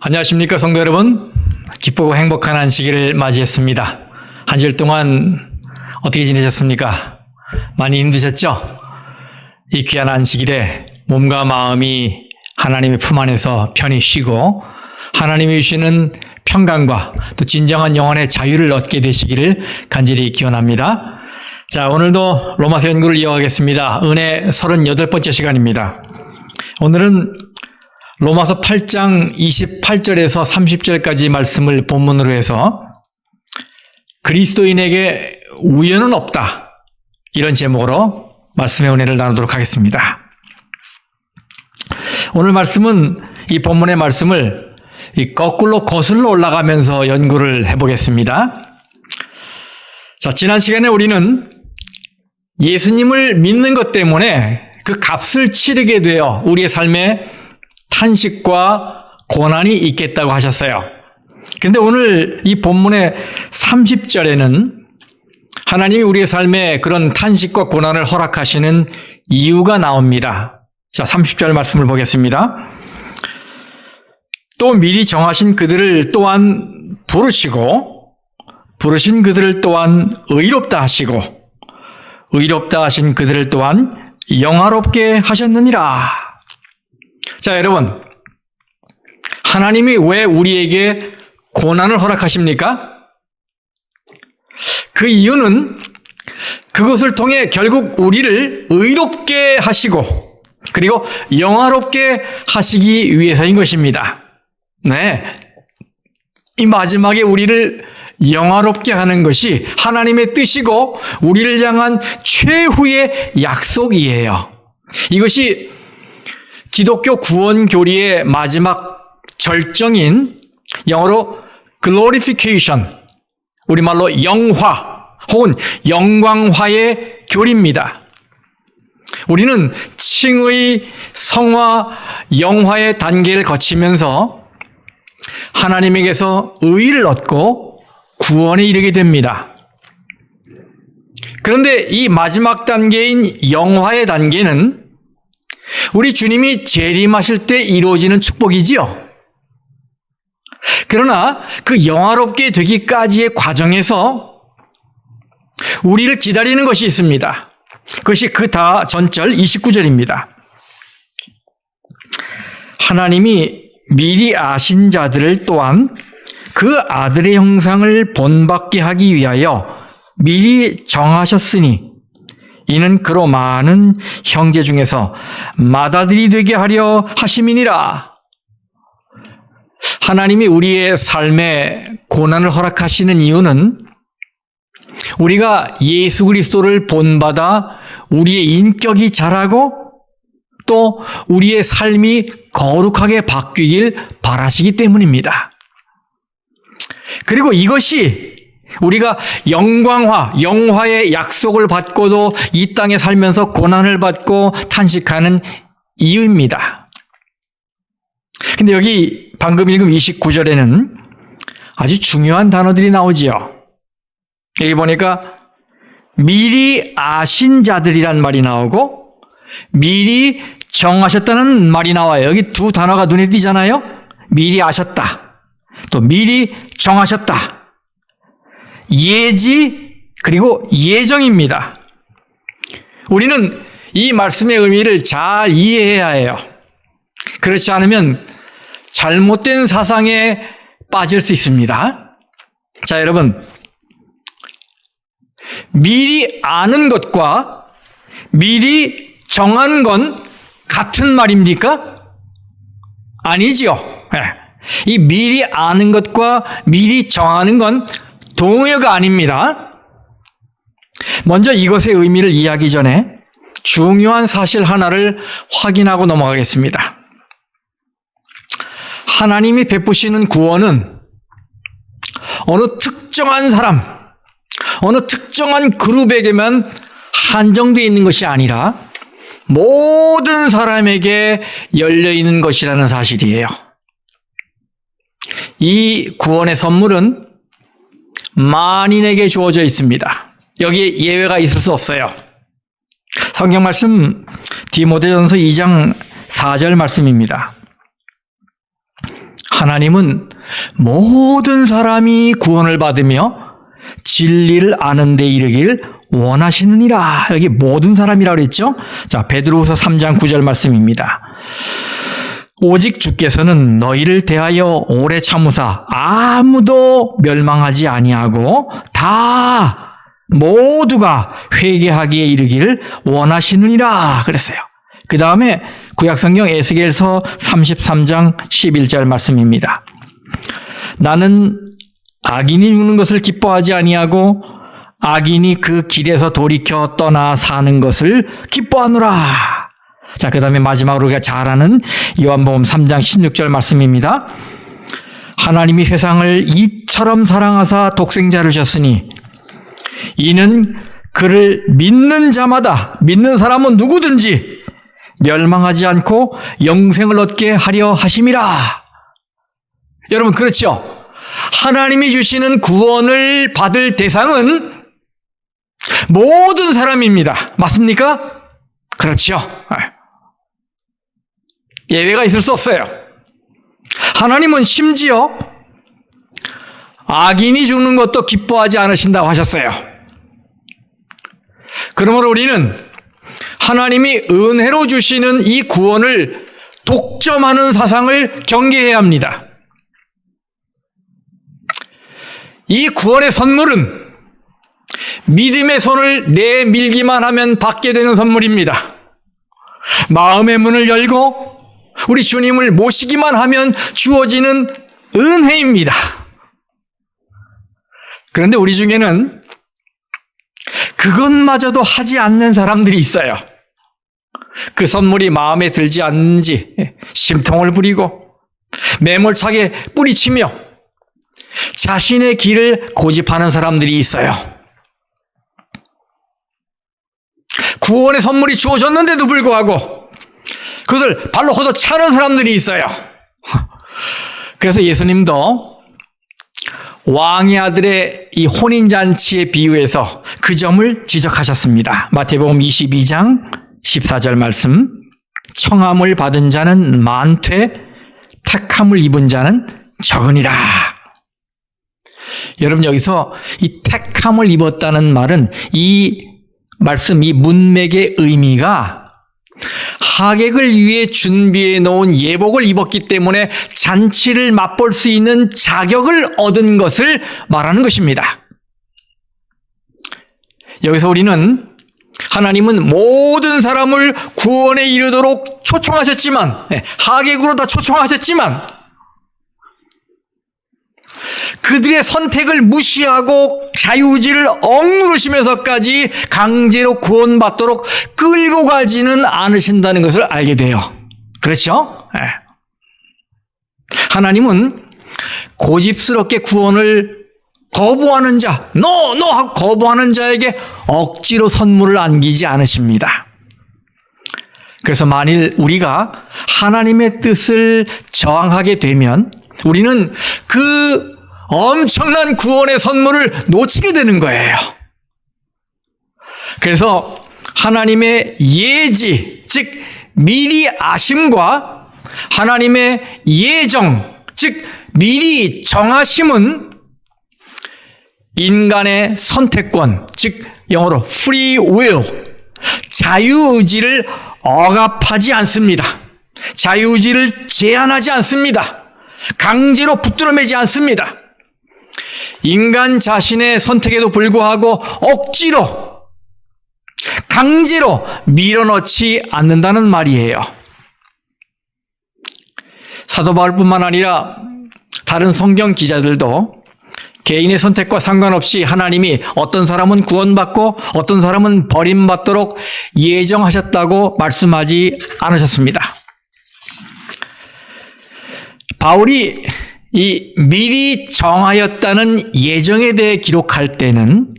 안녕하십니까 성도 여러분. 기쁘고 행복한 안식일을 맞이했습니다. 한 주일 동안 어떻게 지내셨습니까? 많이 힘드셨죠? 이 귀한 안식일에 몸과 마음이 하나님의 품 안에서 편히 쉬고 하나님이 주시는 평강과 또 진정한 영혼의 자유를 얻게 되시기를 간절히 기원합니다. 자, 오늘도 로마서 연구를 이어가겠습니다. 은혜 38번째 시간입니다. 오늘은 로마서 8장 28절에서 30절까지 말씀을 본문으로 해서 그리스도인에게 우연은 없다, 이런 제목으로 말씀의 은혜를 나누도록 하겠습니다. 오늘 말씀은 이 본문의 말씀을 거꾸로 거슬러 올라가면서 연구를 해보겠습니다. 자, 지난 시간에 우리는 예수님을 믿는 것 때문에 그 값을 치르게 되어 우리의 삶에 탄식과 고난이 있겠다고 하셨어요. 그런데 오늘 이 본문의 30절에는 하나님이 우리의 삶에 그런 탄식과 고난을 허락하시는 이유가 나옵니다. 자, 30절 말씀을 보겠습니다. 또 미리 정하신 그들을 또한 부르시고 부르신 그들을 또한 의롭다 하시고 의롭다 하신 그들을 또한 영화롭게 하셨느니라. 자, 여러분, 하나님이 왜 우리에게 고난을 허락하십니까? 그 이유는 그것을 통해 결국 우리를 의롭게 하시고 그리고 영화롭게 하시기 위해서인 것입니다. 네, 이 마지막에 우리를 영화롭게 하는 것이 하나님의 뜻이고 우리를 향한 최후의 약속이에요. 이것이 기독교 구원 교리의 마지막 절정인 영어로 glorification, 우리말로 영화 혹은 영광화의 교리입니다. 우리는 칭의, 성화, 영화의 단계를 거치면서 하나님에게서 의의를 얻고 구원에 이르게 됩니다. 그런데 이 마지막 단계인 영화의 단계는 우리 주님이 재림하실 때 이루어지는 축복이지요. 그러나 그 영화롭게 되기까지의 과정에서 우리를 기다리는 것이 있습니다. 그것이 그 다 전절 29절입니다. 하나님이 미리 아신 자들을 또한 그 아들의 형상을 본받게 하기 위하여 미리 정하셨으니 이는 그로 많은 형제 중에서 맏아들이 되게 하려 하심이니라. 하나님이 우리의 삶에 고난을 허락하시는 이유는 우리가 예수 그리스도를 본받아 우리의 인격이 자라고 또 우리의 삶이 거룩하게 바뀌길 바라시기 때문입니다. 그리고 이것이 우리가 영화의 약속을 받고도 이 땅에 살면서 고난을 받고 탄식하는 이유입니다. 근데 여기 방금 읽은 29절에는 아주 중요한 단어들이 나오지요. 여기 보니까 미리 아신 자들이란 말이 나오고 미리 정하셨다는 말이 나와요. 여기 두 단어가 눈에 띄잖아요. 미리 아셨다, 또 미리 정하셨다. 예지 그리고 예정입니다. 우리는 이 말씀의 의미를 잘 이해해야 해요. 그렇지 않으면 잘못된 사상에 빠질 수 있습니다. 자, 여러분, 미리 아는 것과 미리 정한 건 같은 말입니까? 아니지요. 이 미리 아는 것과 미리 정하는 건 동의어가 아닙니다. 먼저 이것의 의미를 이해하기 전에 중요한 사실 하나를 확인하고 넘어가겠습니다. 하나님이 베푸시는 구원은 어느 특정한 사람, 어느 특정한 그룹에게만 한정되어 있는 것이 아니라 모든 사람에게 열려 있는 것이라는 사실이에요. 이 구원의 선물은 만인에게 주어져 있습니다. 여기에 예외가 있을 수 없어요. 성경 말씀 디모데전서 2장 4절 말씀입니다. 하나님은 모든 사람이 구원을 받으며 진리를 아는 데 이르길 원하시느니라. 여기 모든 사람이라고 그랬죠? 자, 베드로후서 3장 9절 말씀입니다. 오직 주께서는 너희를 대하여 오래 참으사 아무도 멸망하지 아니하고 다 모두가 회개하기에 이르기를 원하시느니라 그랬어요. 그 다음에 구약성경 에스겔서 33장 11절 말씀입니다. 나는 악인이 죽는 것을 기뻐하지 아니하고 악인이 그 길에서 돌이켜 떠나 사는 것을 기뻐하노라. 자, 그 다음에 마지막으로 우리가 잘 아는 요한복음 3장 16절 말씀입니다. 하나님이 세상을 이처럼 사랑하사 독생자를 주셨으니 이는 그를 믿는 자마다, 믿는 사람은 누구든지 멸망하지 않고 영생을 얻게 하려 하심이라. 여러분, 그렇죠? 하나님이 주시는 구원을 받을 대상은 모든 사람입니다. 맞습니까? 그렇죠. 예외가 있을 수 없어요. 하나님은 심지어 악인이 죽는 것도 기뻐하지 않으신다고 하셨어요. 그러므로 우리는 하나님이 은혜로 주시는 이 구원을 독점하는 사상을 경계해야 합니다. 이 구원의 선물은 믿음의 손을 내밀기만 하면 받게 되는 선물입니다. 마음의 문을 열고 우리 주님을 모시기만 하면 주어지는 은혜입니다. 그런데 우리 중에는 그것마저도 하지 않는 사람들이 있어요. 그 선물이 마음에 들지 않는지 심통을 부리고 매몰차게 뿌리치며 자신의 길을 고집하는 사람들이 있어요. 구원의 선물이 주어졌는데도 불구하고 그것을 발로 걷어 차는 사람들이 있어요. 그래서 예수님도 왕의 아들의 이 혼인잔치에 비유해서 그 점을 지적하셨습니다. 마태복음 22장 14절 말씀. 청함을 받은 자는 많되 택함을 입은 자는 적으니라. 여러분, 여기서 이 택함을 입었다는 말은 이 말씀, 이 문맥의 의미가 하객을 위해 준비해 놓은 예복을 입었기 때문에 잔치를 맛볼 수 있는 자격을 얻은 것을 말하는 것입니다. 여기서 우리는 하나님은 모든 사람을 구원에 이르도록 초청하셨지만, 하객으로 다 초청하셨지만 그들의 선택을 무시하고 자유의지를 억누르시면서까지 강제로 구원받도록 끌고 가지는 않으신다는 것을 알게 돼요. 그렇죠? 하나님은 고집스럽게 구원을 거부하는 자, no 하고 거부하는 자에게 억지로 선물을 안기지 않으십니다. 그래서 만일 우리가 하나님의 뜻을 저항하게 되면 우리는 그 엄청난 구원의 선물을 놓치게 되는 거예요. 그래서 하나님의 예지, 즉 미리 아심과 하나님의 예정, 즉 미리 정하심은 인간의 선택권, 즉 영어로 free will, 자유의지를 억압하지 않습니다. 자유의지를 제한하지 않습니다. 강제로 붙들어매지 않습니다. 인간 자신의 선택에도 불구하고 억지로, 강제로 밀어넣지 않는다는 말이에요. 사도 바울뿐만 아니라 다른 성경 기자들도 개인의 선택과 상관없이 하나님이 어떤 사람은 구원받고 어떤 사람은 버림받도록 예정하셨다고 말씀하지 않으셨습니다. 바울이 이 미리 정하였다는 예정에 대해 기록할 때는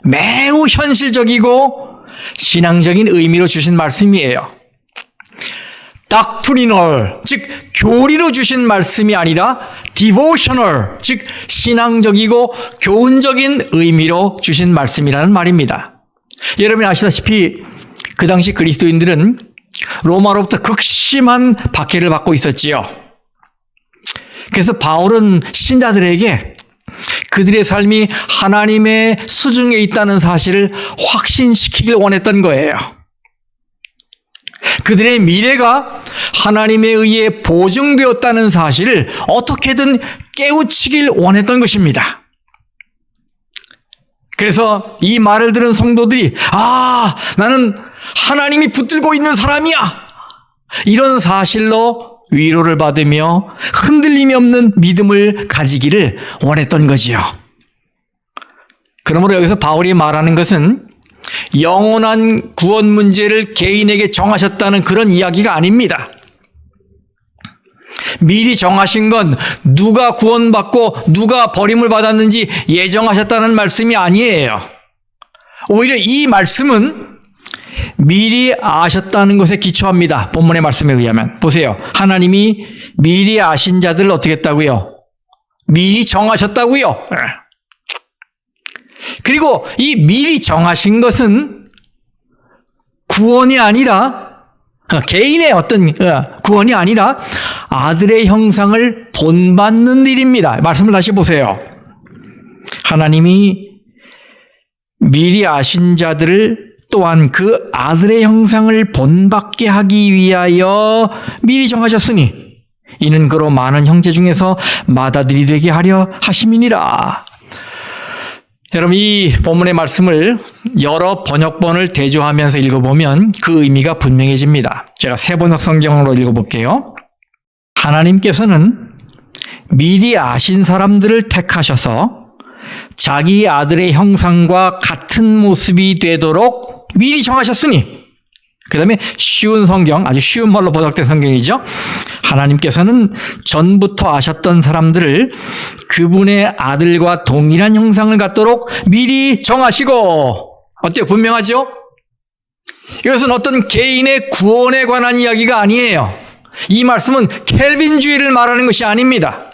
매우 현실적이고 신앙적인 의미로 주신 말씀이에요. doctrinal, 즉 교리로 주신 말씀이 아니라 devotional, 즉 신앙적이고 교훈적인 의미로 주신 말씀이라는 말입니다. 여러분이 아시다시피 그 당시 그리스도인들은 로마로부터 극심한 박해를 받고 있었지요. 그래서 바울은 신자들에게 그들의 삶이 하나님의 수중에 있다는 사실을 확신시키길 원했던 거예요. 그들의 미래가 하나님에 의해 보증되었다는 사실을 어떻게든 깨우치길 원했던 것입니다. 그래서 이 말을 들은 성도들이 나는 하나님이 붙들고 있는 사람이야! 이런 사실로 위로를 받으며 흔들림이 없는 믿음을 가지기를 원했던 거지요. 그러므로 여기서 바울이 말하는 것은 영원한 구원 문제를 개인에게 정하셨다는 그런 이야기가 아닙니다. 미리 정하신 건 누가 구원받고 누가 버림을 받았는지 예정하셨다는 말씀이 아니에요. 오히려 이 말씀은 미리 아셨다는 것에 기초합니다. 본문의 말씀에 의하면. 보세요. 하나님이 미리 아신 자들을 어떻게 했다고요? 미리 정하셨다고요. 그리고 이 미리 정하신 것은 구원이 아니라 개인의 어떤 구원이 아니라 아들의 형상을 본받는 일입니다. 말씀을 다시 보세요. 하나님이 미리 아신 자들을 또한 그 아들의 형상을 본받게 하기 위하여 미리 정하셨으니 이는 그로 많은 형제 중에서 맏아들이 되게 하려 하심이니라. 여러분, 이 본문의 말씀을 여러 번역본을 대조하면서 읽어보면 그 의미가 분명해집니다. 제가 새 번역 성경으로 읽어볼게요. 하나님께서는 미리 아신 사람들을 택하셔서 자기 아들의 형상과 같은 모습이 되도록 미리 정하셨으니, 그 다음에 쉬운 성경, 아주 쉬운 말로 번역된 성경이죠. 하나님께서는 전부터 아셨던 사람들을 그분의 아들과 동일한 형상을 갖도록 미리 정하시고, 어때요? 분명하죠? 이것은 어떤 개인의 구원에 관한 이야기가 아니에요. 이 말씀은 켈빈주의를 말하는 것이 아닙니다.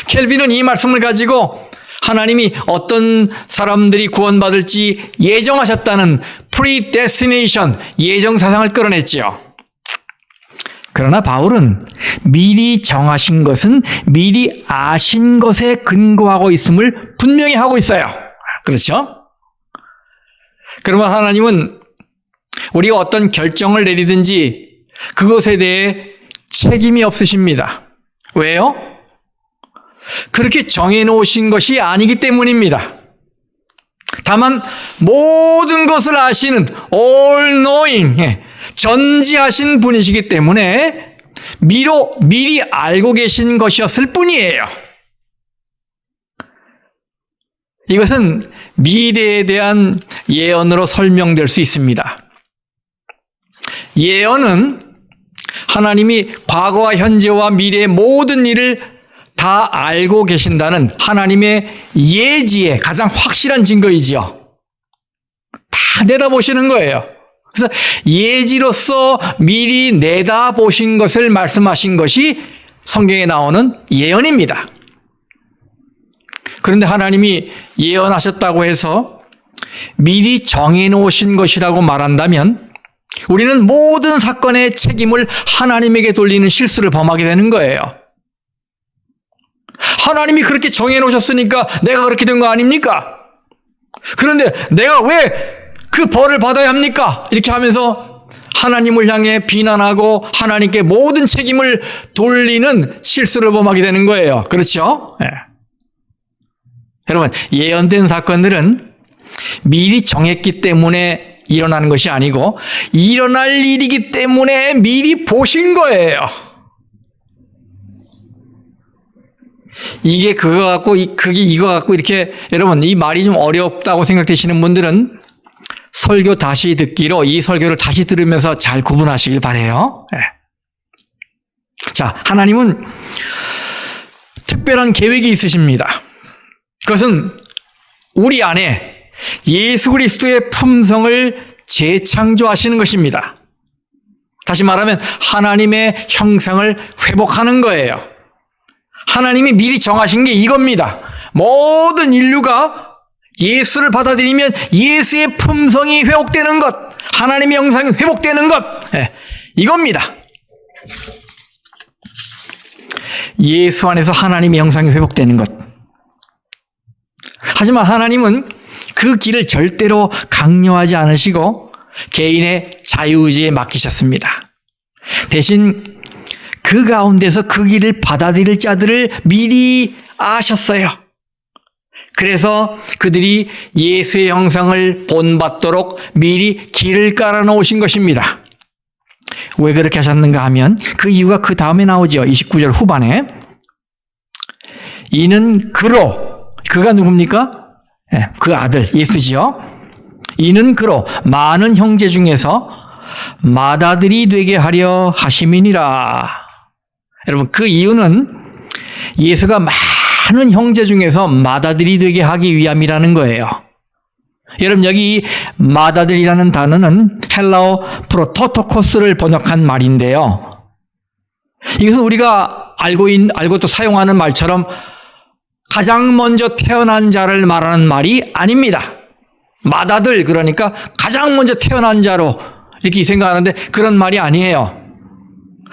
켈빈은 이 말씀을 가지고 하나님이 어떤 사람들이 구원받을지 예정하셨다는 predestination, 예정사상을 끌어냈지요. 그러나 바울은 미리 정하신 것은 미리 아신 것에 근거하고 있음을 분명히 하고 있어요. 그렇죠? 그러면 하나님은 우리가 어떤 결정을 내리든지 그것에 대해 책임이 없으십니다. 왜요? 그렇게 정해놓으신 것이 아니기 때문입니다. 다만 모든 것을 아시는 all knowing, 전지하신 분이시기 때문에 미리 알고 계신 것이었을 뿐이에요. 이것은 미래에 대한 예언으로 설명될 수 있습니다. 예언은 하나님이 과거와 현재와 미래의 모든 일을 다 알고 계신다는 하나님의 예지의 가장 확실한 증거이지요. 다 내다보시는 거예요. 그래서 예지로서 미리 내다보신 것을 말씀하신 것이 성경에 나오는 예언입니다. 그런데 하나님이 예언하셨다고 해서 미리 정해놓으신 것이라고 말한다면 우리는 모든 사건의 책임을 하나님에게 돌리는 실수를 범하게 되는 거예요. 하나님이 그렇게 정해놓으셨으니까 내가 그렇게 된 거 아닙니까? 그런데 내가 왜 그 벌을 받아야 합니까? 이렇게 하면서 하나님을 향해 비난하고 하나님께 모든 책임을 돌리는 실수를 범하게 되는 거예요. 그렇죠? 네. 여러분, 예언된 사건들은 미리 정했기 때문에 일어나는 것이 아니고 일어날 일이기 때문에 미리 보신 거예요. 이게 그거 갖고 그게 이거 갖고 이렇게 여러분 이 말이 좀 어렵다고 생각되시는 분들은 설교 다시 듣기로 이 설교를 다시 들으면서 잘 구분하시길 바라요. 네. 자, 하나님은 특별한 계획이 있으십니다. 그것은 우리 안에 예수 그리스도의 품성을 재창조하시는 것입니다. 다시 말하면 하나님의 형상을 회복하는 거예요. 하나님이 미리 정하신 게 이겁니다. 모든 인류가 예수를 받아들이면 예수의 품성이 회복되는 것, 하나님의 형상이 회복되는 것, 이겁니다. 예수 안에서 하나님의 형상이 회복되는 것. 하지만 하나님은 그 길을 절대로 강요하지 않으시고 개인의 자유의지에 맡기셨습니다. 대신 그 가운데서 그 길을 받아들일 자들을 미리 아셨어요. 그래서 그들이 예수의 형상을 본받도록 미리 길을 깔아 놓으신 것입니다. 왜 그렇게 하셨는가 하면 그 이유가 그 다음에 나오죠. 29절 후반에. 이는 그로, 그가 누굽니까? 그 아들 예수지요. 이는 그로 많은 형제 중에서 맏아들이 되게 하려 하심이니라. 여러분, 그 이유는 예수가 많은 형제 중에서 맏아들이 되게 하기 위함이라는 거예요. 여러분, 여기 맏아들이라는 단어는 헬라어 프로토토코스를 번역한 말인데요. 이것은 우리가 알고 또 사용하는 말처럼 가장 먼저 태어난 자를 말하는 말이 아닙니다. 맏아들, 그러니까 가장 먼저 태어난 자로 이렇게 생각하는데 그런 말이 아니에요.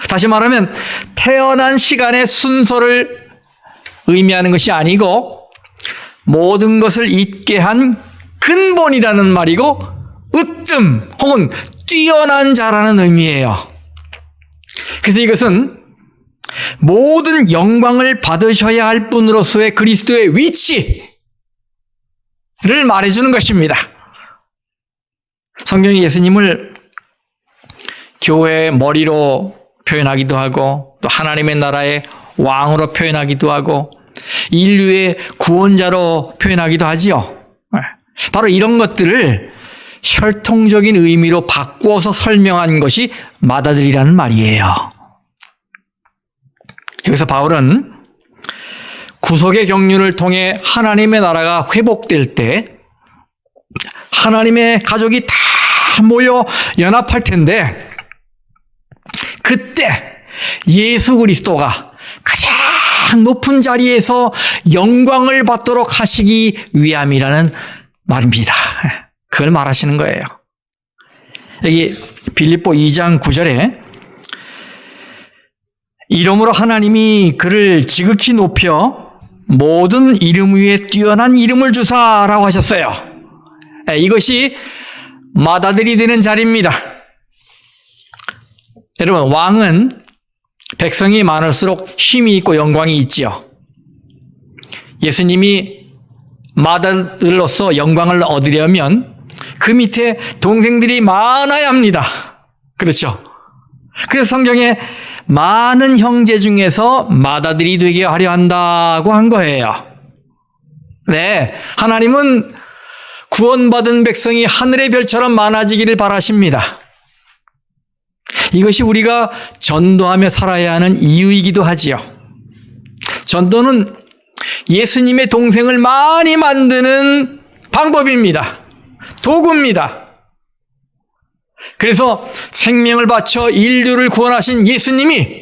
다시 말하면 태어난 시간의 순서를 의미하는 것이 아니고 모든 것을 있게 한 근본이라는 말이고 으뜸 혹은 뛰어난 자라는 의미예요. 그래서 이것은 모든 영광을 받으셔야 할 분으로서의 그리스도의 위치를 말해주는 것입니다. 성경이 예수님을 교회의 머리로 표현하기도 하고 또 하나님의 나라의 왕으로 표현하기도 하고 인류의 구원자로 표현하기도 하지요. 바로 이런 것들을 혈통적인 의미로 바꾸어서 설명한 것이 맏아들이라는 말이에요. 여기서 바울은 구속의 경륜을 통해 하나님의 나라가 회복될 때 하나님의 가족이 다 모여 연합할 텐데 그때 예수 그리스도가 가장 높은 자리에서 영광을 받도록 하시기 위함이라는 말입니다. 그걸 말하시는 거예요. 여기 빌립보 2장 9절에 이러므로 하나님이 그를 지극히 높여 모든 이름 위에 뛰어난 이름을 주사라고 하셨어요. 이것이 맏아들이 되는 자리입니다. 여러분, 왕은 백성이 많을수록 힘이 있고 영광이 있지요. 예수님이 맏아들로서 영광을 얻으려면 그 밑에 동생들이 많아야 합니다. 그렇죠? 그래서 성경에 많은 형제 중에서 맏아들이 되게 하려 한다고 한 거예요. 네, 하나님은 구원받은 백성이 하늘의 별처럼 많아지기를 바라십니다. 이것이 우리가 전도하며 살아야 하는 이유이기도 하지요. 전도는 예수님의 동생을 많이 만드는 방법입니다. 도구입니다. 그래서 생명을 바쳐 인류를 구원하신 예수님이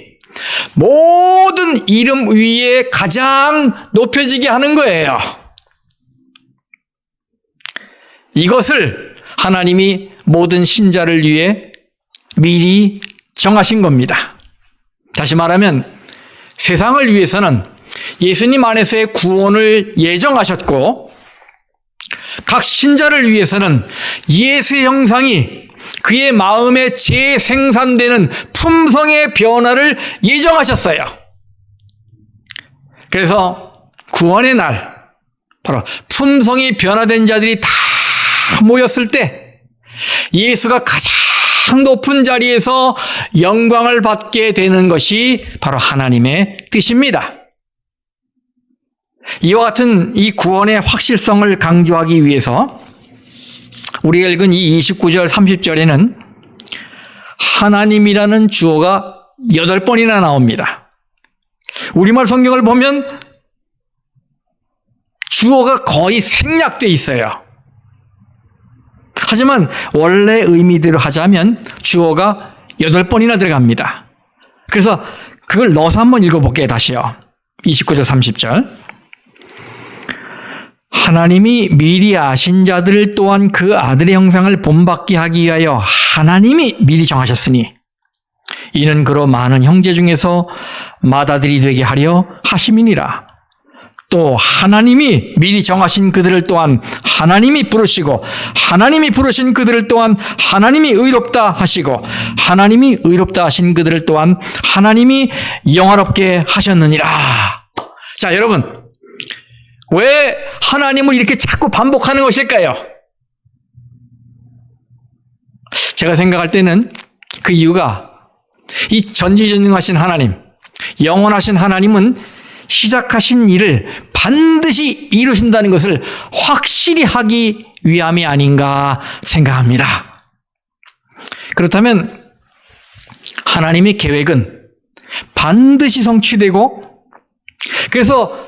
모든 이름 위에 가장 높여지게 하는 거예요. 이것을 하나님이 모든 신자를 위해 미리 정하신 겁니다. 다시 말하면 세상을 위해서는 예수님 안에서의 구원을 예정하셨고 각 신자를 위해서는 예수의 형상이 그의 마음에 재생산되는 품성의 변화를 예정하셨어요. 그래서 구원의 날, 바로 품성이 변화된 자들이 다 모였을 때 예수가 가장 높은 자리에서 영광을 받게 되는 것이 바로 하나님의 뜻입니다. 이와 같은 이 구원의 확실성을 강조하기 위해서 우리가 읽은 이 29절 30절에는 하나님이라는 주어가 8번이나 나옵니다. 우리말 성경을 보면 주어가 거의 생략되어 있어요. 하지만 원래 의미대로 하자면 주어가 8번이나 들어갑니다. 그래서 그걸 넣어서 한번 읽어볼게요. 다시요. 29절 30절. 하나님이 미리 아신 자들을 또한 그 아들의 형상을 본받게 하기 위하여 하나님이 미리 정하셨으니 이는 그로 많은 형제 중에서 맏아들이 되게 하려 하심이니라. 또 하나님이 미리 정하신 그들을 또한 하나님이 부르시고 하나님이 부르신 그들을 또한 하나님이 의롭다 하시고 하나님이 의롭다 하신 그들을 또한 하나님이 영화롭게 하셨느니라. 자, 여러분, 왜 하나님을 이렇게 자꾸 반복하는 것일까요? 제가 생각할 때는 그 이유가 이 전지전능하신 하나님, 영원하신 하나님은 시작하신 일을 반드시 이루신다는 것을 확실히 하기 위함이 아닌가 생각합니다. 그렇다면 하나님의 계획은 반드시 성취되고, 그래서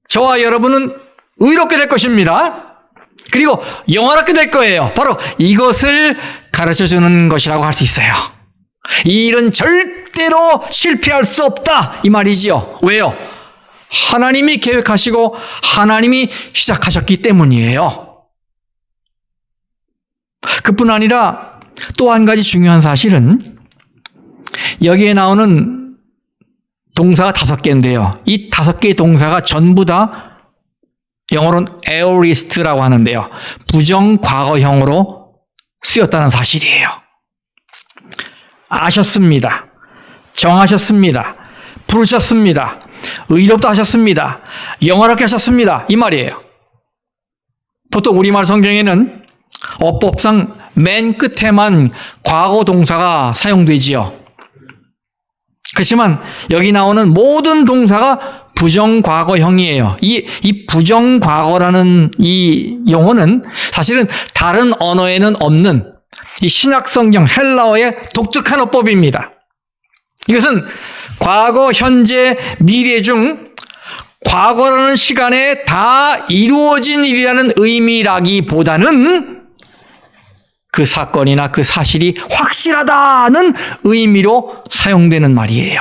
저와 여러분은 의롭게 될 것입니다. 그리고 영원하게 될 거예요. 바로 이것을 가르쳐주는 것이라고 할 수 있어요. 이 일은 절대로 실패할 수 없다, 이 말이지요. 왜요? 하나님이 계획하시고 하나님이 시작하셨기 때문이에요. 그뿐 아니라 또 한 가지 중요한 사실은 여기에 나오는 동사가 5개인데요. 이 5개의 동사가 전부 다 영어로는 aorist라고 하는데요. 부정과거형으로 쓰였다는 사실이에요. 아셨습니다. 정하셨습니다. 부르셨습니다. 의롭다 하셨습니다. 영원하게 하셨습니다. 이 말이에요. 보통 우리말 성경에는 어법상 맨 끝에만 과거 동사가 사용되지요. 그렇지만 여기 나오는 모든 동사가 부정과거형이에요. 이 부정과거라는 이 용어는 사실은 다른 언어에는 없는 이 신약성경 헬라어의 독특한 어법입니다. 이것은 과거, 현재, 미래 중 과거라는 시간에 다 이루어진 일이라는 의미라기보다는 그 사건이나 그 사실이 확실하다는 의미로 사용되는 말이에요.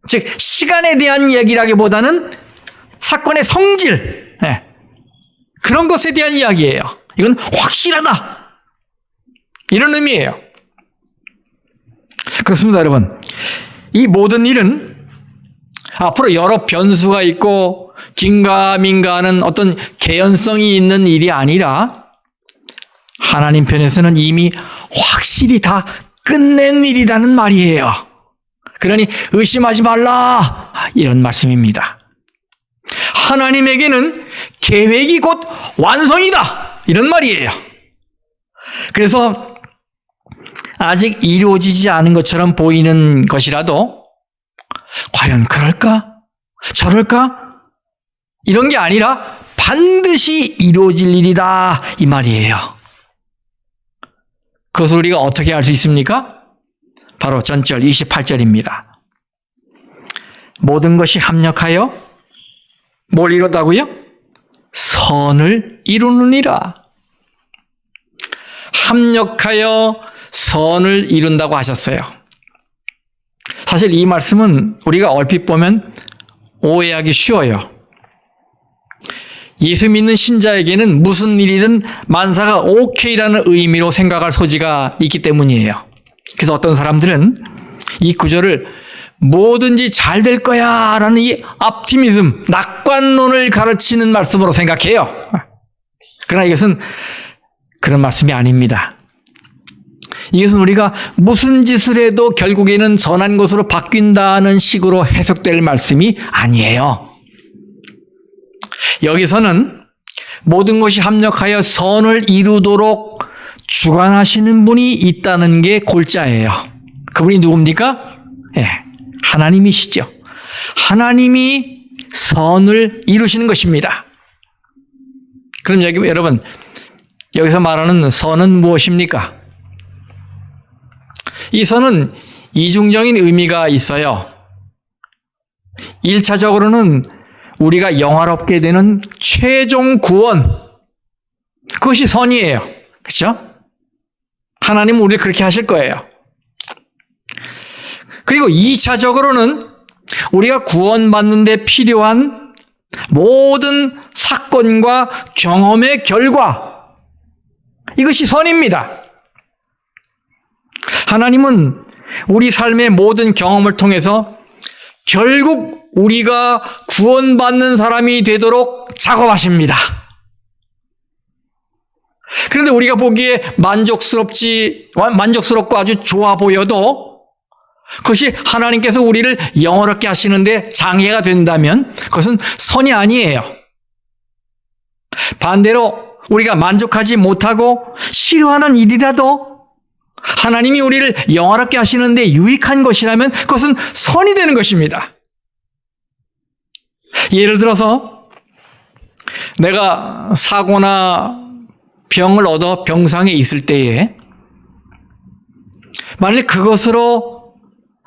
즉, 시간에 대한 얘기라기보다는 사건의 성질, 그런 것에 대한 이야기예요. 이건 확실하다, 이런 의미예요. 그렇습니다, 여러분. 이 모든 일은 앞으로 여러 변수가 있고 긴가민가하는 어떤 개연성이 있는 일이 아니라 하나님 편에서는 이미 확실히 다 끝낸 일이라는 말이에요. 그러니 의심하지 말라, 이런 말씀입니다. 하나님에게는 계획이 곧 완성이다, 이런 말이에요. 그래서 아직 이루어지지 않은 것처럼 보이는 것이라도 과연 그럴까? 저럴까? 이런 게 아니라 반드시 이루어질 일이다, 이 말이에요. 그것을 우리가 어떻게 알 수 있습니까? 바로 전절 28절입니다. 모든 것이 합력하여 뭘 이뤘다고요? 선을 이루느니라. 합력하여 선을 이룬다고 하셨어요. 사실 이 말씀은 우리가 얼핏 보면 오해하기 쉬워요. 예수 믿는 신자에게는 무슨 일이든 만사가 오케이라는 의미로 생각할 소지가 있기 때문이에요. 그래서 어떤 사람들은 이 구절을 뭐든지 잘 될 거야 라는 이 optimism, 낙관론을 가르치는 말씀으로 생각해요. 그러나 이것은 그런 말씀이 아닙니다. 이것은 우리가 무슨 짓을 해도 결국에는 선한 것으로 바뀐다는 식으로 해석될 말씀이 아니에요. 여기서는 모든 것이 합력하여 선을 이루도록 주관하시는 분이 있다는 게 골자예요. 그분이 누굽니까? 하나님이시죠. 하나님이 선을 이루시는 것입니다. 그럼 여러분, 여기서 말하는 선은 무엇입니까? 이 선은 이중적인 의미가 있어요. 1차적으로는 우리가 영화롭게 되는 최종 구원, 그것이 선이에요. 그렇죠? 하나님은 우리를 그렇게 하실 거예요. 그리고 2차적으로는 우리가 구원받는 데 필요한 모든 사건과 경험의 결과, 이것이 선입니다. 하나님은 우리 삶의 모든 경험을 통해서 결국 우리가 구원받는 사람이 되도록 작업하십니다. 그런데 우리가 보기에 만족스럽고 아주 좋아 보여도 그것이 하나님께서 우리를 영원하게 하시는데 장애가 된다면 그것은 선이 아니에요. 반대로 우리가 만족하지 못하고 싫어하는 일이라도 하나님이 우리를 영원하게 하시는데 유익한 것이라면 그것은 선이 되는 것입니다. 예를 들어서 내가 사고나 병을 얻어 병상에 있을 때에 만일 그것으로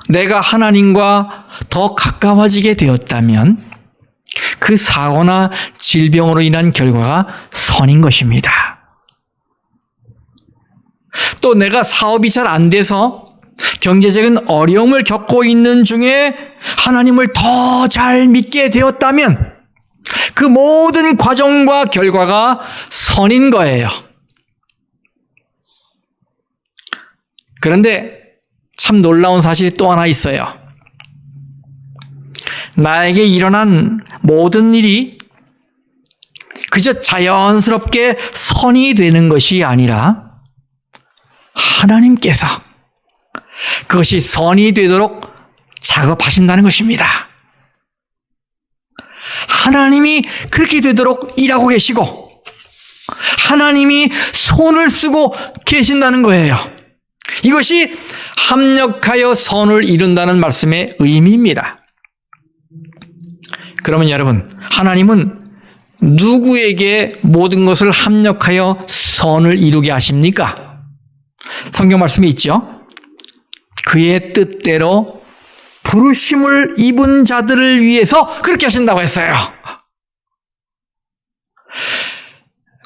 내가 하나님과 더 가까워지게 되었다면 그 사고나 질병으로 인한 결과가 선인 것입니다. 또 내가 사업이 잘 안 돼서 경제적인 어려움을 겪고 있는 중에 하나님을 더 잘 믿게 되었다면 그 모든 과정과 결과가 선인 거예요. 그런데 참 놀라운 사실이 또 하나 있어요. 나에게 일어난 모든 일이 그저 자연스럽게 선이 되는 것이 아니라 하나님께서 그것이 선이 되도록 작업하신다는 것입니다. 하나님이 그렇게 되도록 일하고 계시고 하나님이 손을 쓰고 계신다는 거예요. 이것이 합력하여 선을 이룬다는 말씀의 의미입니다. 그러면 여러분, 하나님은 누구에게 모든 것을 합력하여 선을 이루게 하십니까? 성경 말씀이 있죠. 그의 뜻대로 부르심을 입은 자들을 위해서 그렇게 하신다고 했어요.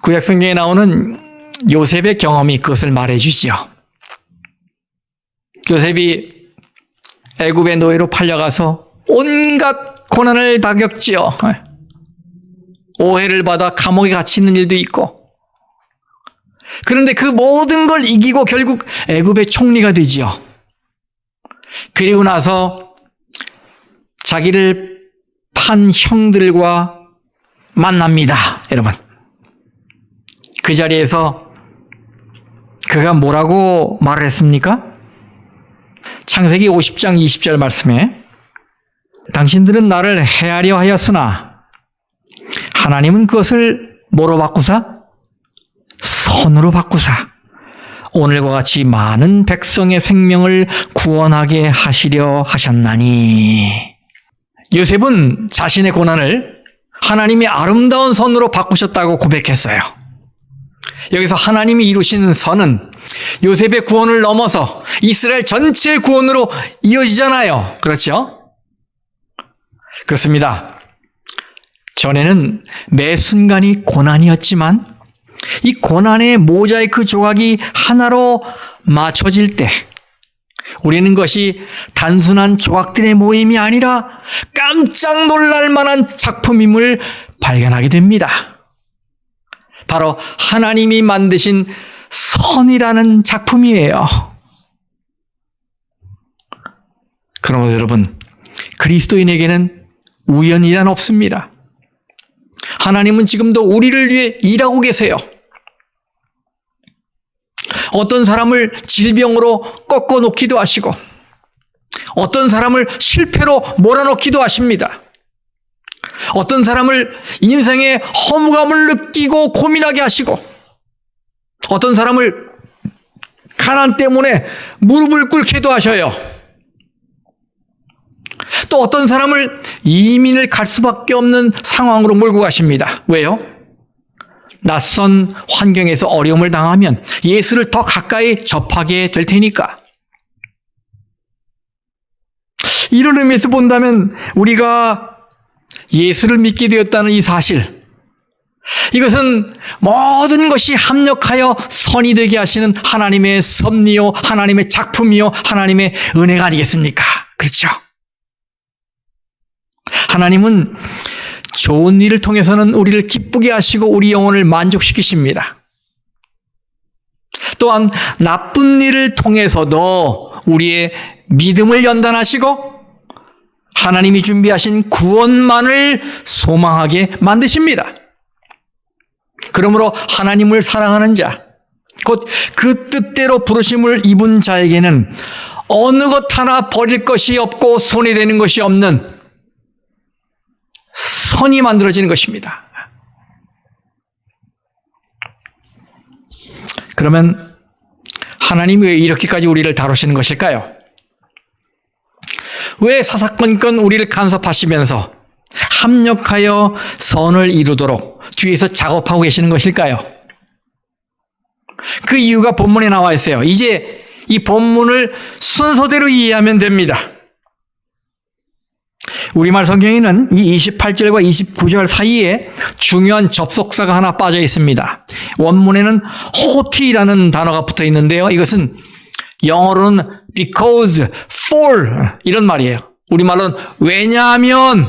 구약 성경에 나오는 요셉의 경험이 그것을 말해주지요. 요셉이 애굽의 노예로 팔려가서 온갖 고난을 다 겪지요. 오해를 받아 감옥에 갇히는 일도 있고. 그런데 그 모든 걸 이기고 결국 애굽의 총리가 되지요. 그리고 나서 자기를 판 형들과 만납니다. 여러분. 그 자리에서 그가 뭐라고 말을 했습니까? 창세기 50장 20절 말씀에 당신들은 나를 해하려 하였으나 하나님은 그것을 뭐로 바꾸사? 선으로 바꾸사 오늘과 같이 많은 백성의 생명을 구원하게 하시려 하셨나니. 요셉은 자신의 고난을 하나님의 아름다운 선으로 바꾸셨다고 고백했어요. 여기서 하나님이 이루시는 선은 요셉의 구원을 넘어서 이스라엘 전체의 구원으로 이어지잖아요. 그렇죠? 그렇습니다. 전에는 매 순간이 고난이었지만 이 고난의 모자이크 조각이 하나로 맞춰질 때 우리는 것이 단순한 조각들의 모임이 아니라 깜짝 놀랄 만한 작품임을 발견하게 됩니다. 바로 하나님이 만드신 선이라는 작품이에요. 그러므로 여러분, 그리스도인에게는 우연이란 없습니다. 하나님은 지금도 우리를 위해 일하고 계세요. 어떤 사람을 질병으로 꺾어놓기도 하시고 어떤 사람을 실패로 몰아넣기도 하십니다. 어떤 사람을 인생의 허무감을 느끼고 고민하게 하시고 어떤 사람을 가난 때문에 무릎을 꿇게도 하셔요. 또 어떤 사람을 이민을 갈 수밖에 없는 상황으로 몰고 가십니다. 왜요? 낯선 환경에서 어려움을 당하면 예수를 더 가까이 접하게 될 테니까. 이런 의미에서 본다면 우리가 예수를 믿게 되었다는 이 사실, 이것은 모든 것이 합력하여 선이 되게 하시는 하나님의 섭리요, 하나님의 작품이요, 하나님의 은혜가 아니겠습니까? 그렇죠? 하나님은 좋은 일을 통해서는 우리를 기쁘게 하시고 우리 영혼을 만족시키십니다. 또한 나쁜 일을 통해서도 우리의 믿음을 연단하시고 하나님이 준비하신 구원만을 소망하게 만드십니다. 그러므로 하나님을 사랑하는 자, 곧 그 뜻대로 부르심을 입은 자에게는 어느 것 하나 버릴 것이 없고 손해되는 것이 없는 선이 만들어지는 것입니다. 그러면 하나님이 왜 이렇게까지 우리를 다루시는 것일까요? 왜 사사건건 우리를 간섭하시면서 합력하여 선을 이루도록 뒤에서 작업하고 계시는 것일까요? 그 이유가 본문에 나와 있어요. 이제 이 본문을 순서대로 이해하면 됩니다. 우리말 성경에는 이 28절과 29절 사이에 중요한 접속사가 하나 빠져 있습니다. 원문에는 호티라는 단어가 붙어 있는데요. 이것은 영어로는 because, for 이런 말이에요. 우리말로는 왜냐하면,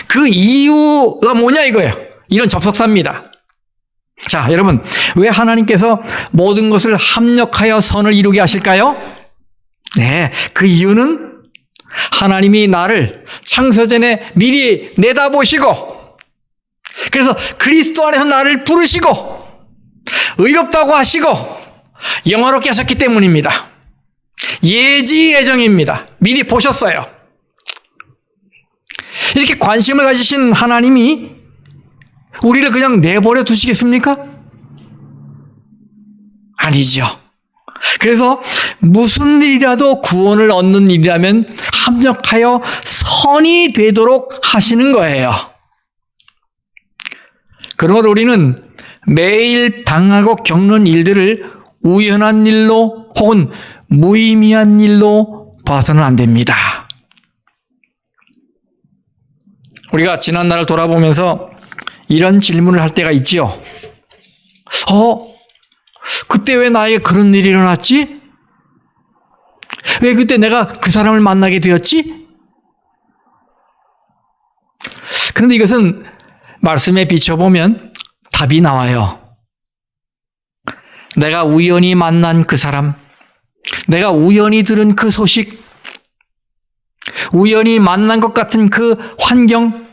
그 이유가 뭐냐 이거예요. 이런 접속사입니다. 자, 여러분, 왜 하나님께서 모든 것을 합력하여 선을 이루게 하실까요? 네, 그 이유는 하나님이 나를 창세전에 미리 내다보시고, 그래서 그리스도 안에서 나를 부르시고 의롭다고 하시고 영화롭게 하셨기 때문입니다. 예지 예정입니다. 미리 보셨어요. 이렇게 관심을 가지신 하나님이 우리를 그냥 내버려 두시겠습니까? 아니죠. 그래서 무슨 일이라도 구원을 얻는 일이라면 합력하여 선이 되도록 하시는 거예요. 그러므로 우리는 매일 당하고 겪는 일들을 우연한 일로 혹은 무의미한 일로 봐서는 안 됩니다. 우리가 지난날을 돌아보면서 이런 질문을 할 때가 있지요. 그때 왜 나에게 그런 일이 일어났지? 왜 그때 내가 그 사람을 만나게 되었지? 그런데 이것은 말씀에 비춰보면 답이 나와요. 내가 우연히 만난 그 사람, 내가 우연히 들은 그 소식, 우연히 만난 것 같은 그 환경,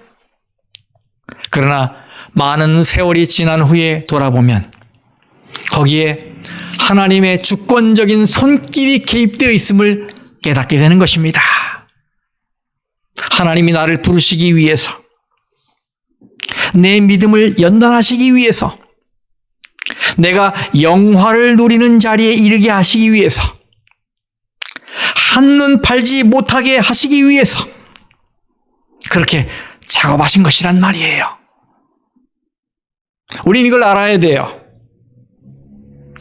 그러나 많은 세월이 지난 후에 돌아보면 거기에 하나님의 주권적인 손길이 개입되어 있음을 깨닫게 되는 것입니다. 하나님이 나를 부르시기 위해서, 내 믿음을 연단하시기 위해서, 내가 영화를 누리는 자리에 이르게 하시기 위해서, 한눈 팔지 못하게 하시기 위해서 그렇게 작업하신 것이란 말이에요. 우리는 이걸 알아야 돼요.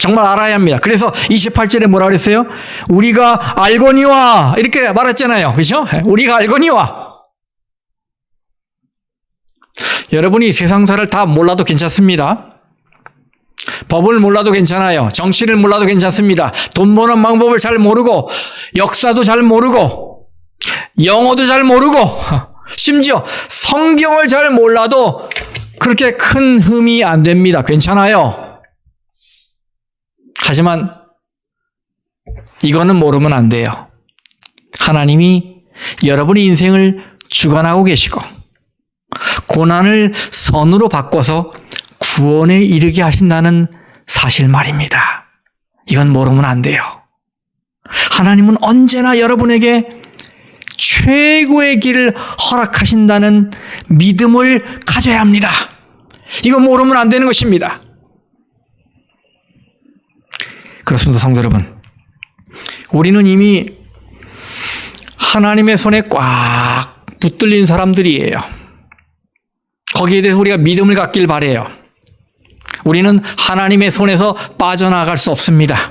정말 알아야 합니다. 그래서 28절에 뭐라 그랬어요? 우리가 알거니와 이렇게 말했잖아요. 그렇죠? 우리가 알거니와. 여러분이 세상사를 다 몰라도 괜찮습니다. 법을 몰라도 괜찮아요. 정치를 몰라도 괜찮습니다. 돈 버는 방법을 잘 모르고 역사도 잘 모르고 영어도 잘 모르고 심지어 성경을 잘 몰라도 그렇게 큰 흠이 안 됩니다. 괜찮아요. 하지만 이거는 모르면 안 돼요. 하나님이 여러분의 인생을 주관하고 계시고 고난을 선으로 바꿔서 구원에 이르게 하신다는 사실 말입니다. 이건 모르면 안 돼요. 하나님은 언제나 여러분에게 최고의 길을 허락하신다는 믿음을 가져야 합니다. 이거 모르면 안 되는 것입니다. 그렇습니다, 성도 여러분. 우리는 이미 하나님의 손에 꽉 붙들린 사람들이에요. 거기에 대해서 우리가 믿음을 갖길 바라요. 우리는 하나님의 손에서 빠져나갈 수 없습니다.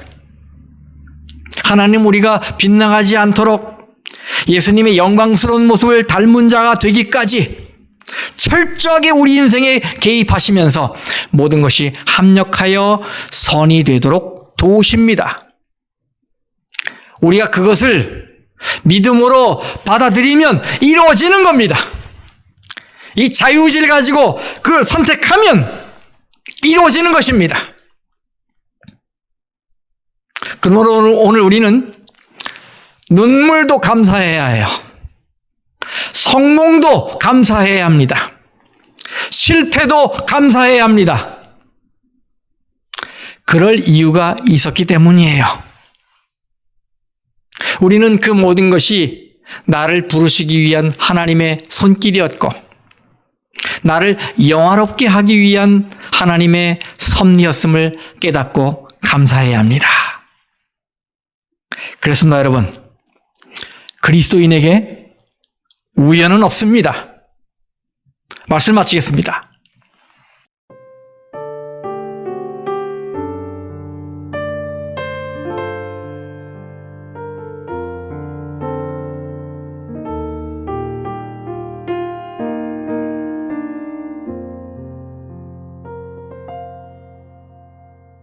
하나님 우리가 빗나가지 않도록 예수님의 영광스러운 모습을 닮은 자가 되기까지 철저하게 우리 인생에 개입하시면서 모든 것이 합력하여 선이 되도록 도우십니다. 우리가 그것을 믿음으로 받아들이면 이루어지는 겁니다. 이 자유의지를 가지고 그걸 선택하면 이루어지는 것입니다. 그러므로 오늘 우리는 눈물도 감사해야 해요. 성공도 감사해야 합니다. 실패도 감사해야 합니다. 그럴 이유가 있었기 때문이에요. 우리는 그 모든 것이 나를 부르시기 위한 하나님의 손길이었고, 나를 영화롭게 하기 위한 하나님의 섭리였음을 깨닫고 감사해야 합니다. 그렇습니다, 여러분. 그리스도인에게 우연은 없습니다. 말씀 마치겠습니다.